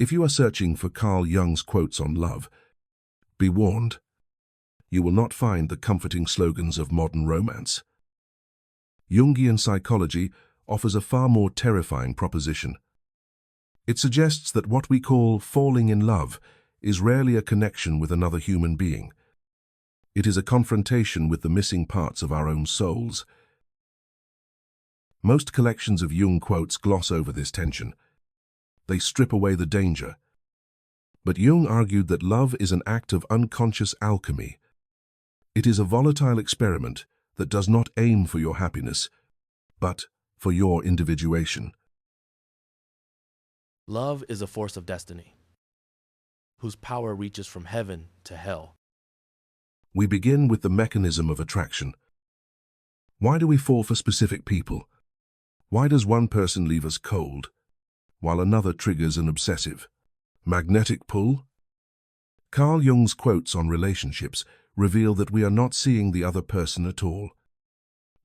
If you are searching for Carl Jung's quotes on love, be warned, you will not find the comforting slogans of modern romance. Jungian psychology offers a far more terrifying proposition. It suggests that what we call falling in love is rarely a connection with another human being. It is a confrontation with the missing parts of our own souls. Most collections of Jung quotes gloss over this tension. They strip away the danger. But Jung argued that love is an act of unconscious alchemy. It is a volatile experiment that does not aim for your happiness, but for your individuation. Love is a force of destiny, whose power reaches from heaven to hell. We begin with the mechanism of attraction. Why do we fall for specific people? Why does one person leave us cold, while another triggers an obsessive, magnetic pull? Carl Jung's quotes on relationships reveal that we are not seeing the other person at all.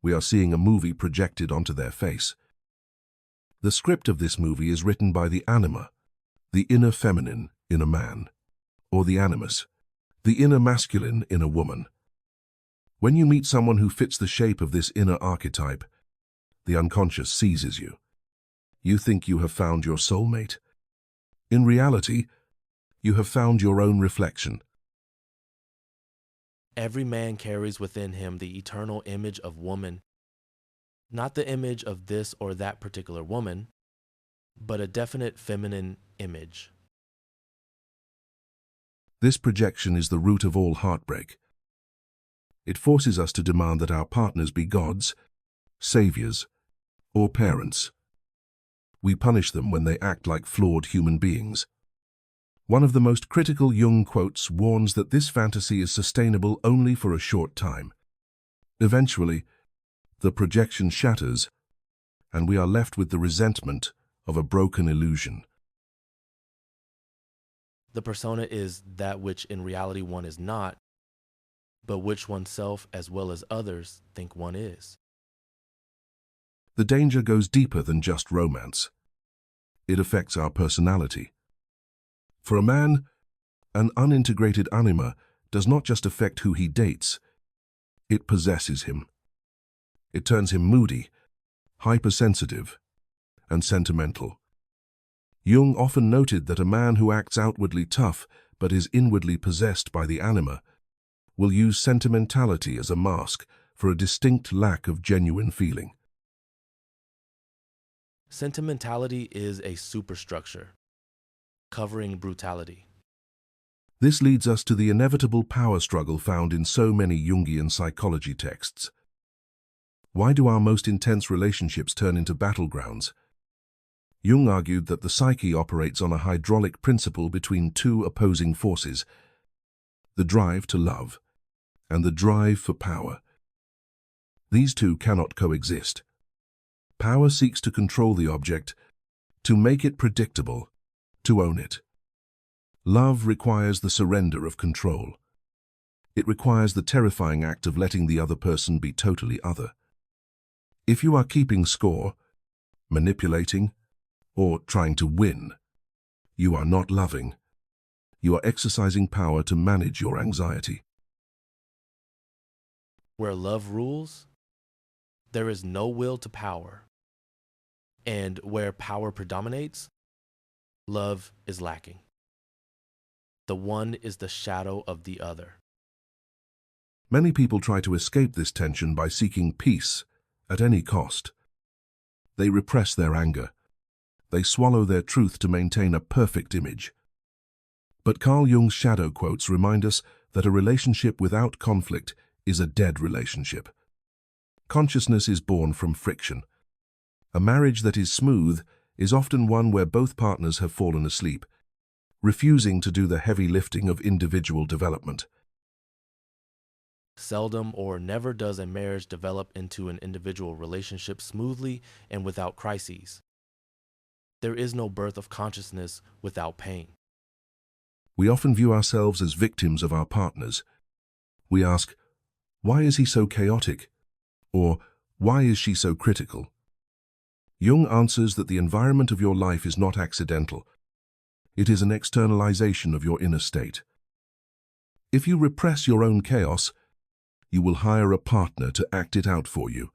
We are seeing a movie projected onto their face. The script of this movie is written by the Anima, the inner feminine in a man, or the Animus, the inner masculine in a woman. When you meet someone who fits the shape of this inner archetype, the unconscious seizes you. You think you have found your soulmate. In reality, you have found your own reflection. Every man carries within him the eternal image of woman, not the image of this or that particular woman, but a definite feminine image. This projection is the root of all heartbreak. It forces us to demand that our partners be gods, saviors, or parents. We punish them when they act like flawed human beings. One of the most critical Jung quotes warns that this fantasy is sustainable only for a short time. Eventually, the projection shatters, and we are left with the resentment of a broken illusion. The persona is that which in reality one is not, but which oneself as well as others think one is. The danger goes deeper than just romance. It affects our personality. For a man, an unintegrated anima does not just affect who he dates, it possesses him. It turns him moody, hypersensitive, and sentimental. Jung often noted that a man who acts outwardly tough but is inwardly possessed by the anima will use sentimentality as a mask for a distinct lack of genuine feeling. Sentimentality is a superstructure, covering brutality. This leads us to the inevitable power struggle found in so many Jungian psychology texts. Why do our most intense relationships turn into battlegrounds? Jung argued that the psyche operates on a hydraulic principle between two opposing forces, the drive to love and the drive for power. These two cannot coexist. Power seeks to control the object, to make it predictable, to own it. Love requires the surrender of control. It requires the terrifying act of letting the other person be totally other. If you are keeping score, manipulating, or trying to win, you are not loving. You are exercising power to manage your anxiety. Where love rules, there is no will to power. And where power predominates, love is lacking. The one is the shadow of the other. Many people try to escape this tension by seeking peace at any cost. They repress their anger. They swallow their truth to maintain a perfect image. But Carl Jung's shadow quotes remind us that a relationship without conflict is a dead relationship. Consciousness is born from friction. A marriage that is smooth is often one where both partners have fallen asleep, refusing to do the heavy lifting of individual development. Seldom or never does a marriage develop into an individual relationship smoothly and without crises. There is no birth of consciousness without pain. We often view ourselves as victims of our partners. We ask, why is he so chaotic? Or, why is she so critical? Jung answers that the environment of your life is not accidental. It is an externalization of your inner state. If you repress your own chaos, you will hire a partner to act it out for you.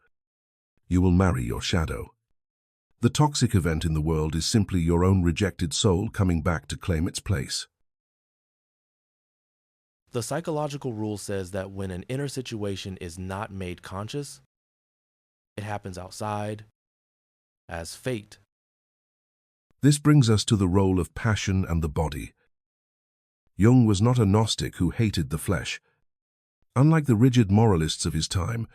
You will marry your shadow. The toxic event in the world is simply your own rejected soul coming back to claim its place. The psychological rule says that when an inner situation is not made conscious, it happens outside as fate. This brings us to the role of passion and the body. Jung was not a Gnostic who hated the flesh. Unlike the rigid moralists of his time,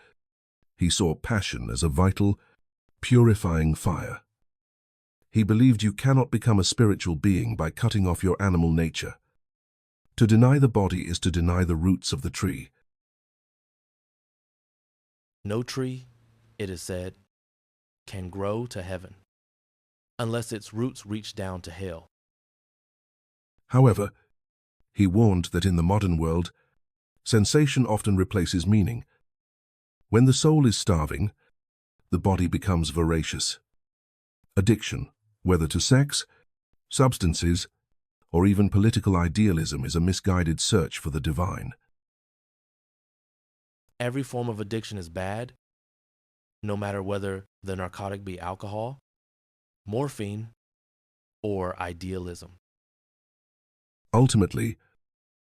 he saw passion as a vital, purifying fire. He believed you cannot become a spiritual being by cutting off your animal nature. To deny the body is to deny the roots of the tree. No tree, it is said, can grow to heaven unless its roots reach down to hell. However, he warned that in the modern world, sensation often replaces meaning. When the soul is starving, the body becomes voracious. Addiction, whether to sex, substances, or even political idealism, is a misguided search for the divine. Every form of addiction is bad, no matter whether the narcotic be alcohol, morphine, or idealism. Ultimately,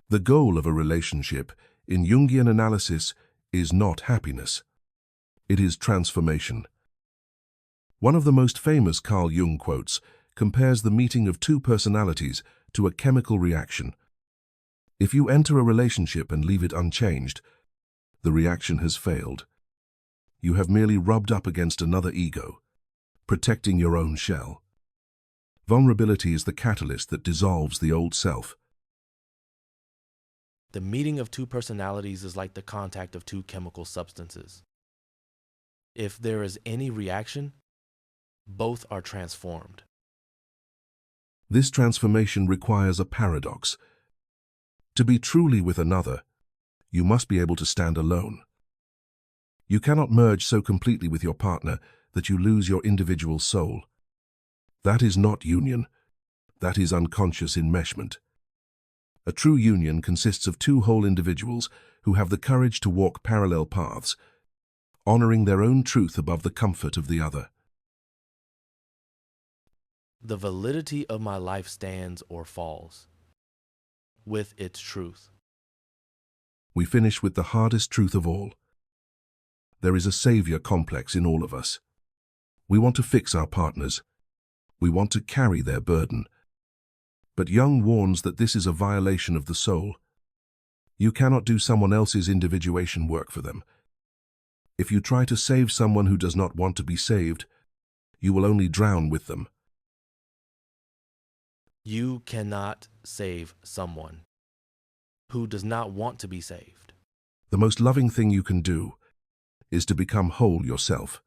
the goal of a relationship in Jungian analysis is not happiness. It is transformation. One of the most famous Carl Jung quotes compares the meeting of two personalities to a chemical reaction. If you enter a relationship and leave it unchanged, the reaction has failed. You have merely rubbed up against another ego, protecting your own shell. Vulnerability is the catalyst that dissolves the old self. The meeting of two personalities is like the contact of two chemical substances. If there is any reaction, both are transformed. This transformation requires a paradox. To be truly with another, you must be able to stand alone. You cannot merge so completely with your partner that you lose your individual soul. That is not union. That is unconscious enmeshment. A true union consists of two whole individuals who have the courage to walk parallel paths, honoring their own truth above the comfort of the other. The validity of my life stands or falls with its truth. We finish with the hardest truth of all. There is a savior complex in all of us. We want to fix our partners. We want to carry their burden. But Jung warns that this is a violation of the soul. You cannot do someone else's individuation work for them. If you try to save someone who does not want to be saved, you will only drown with them. You cannot save someone who does not want to be saved. The most loving thing you can do is to become whole yourself.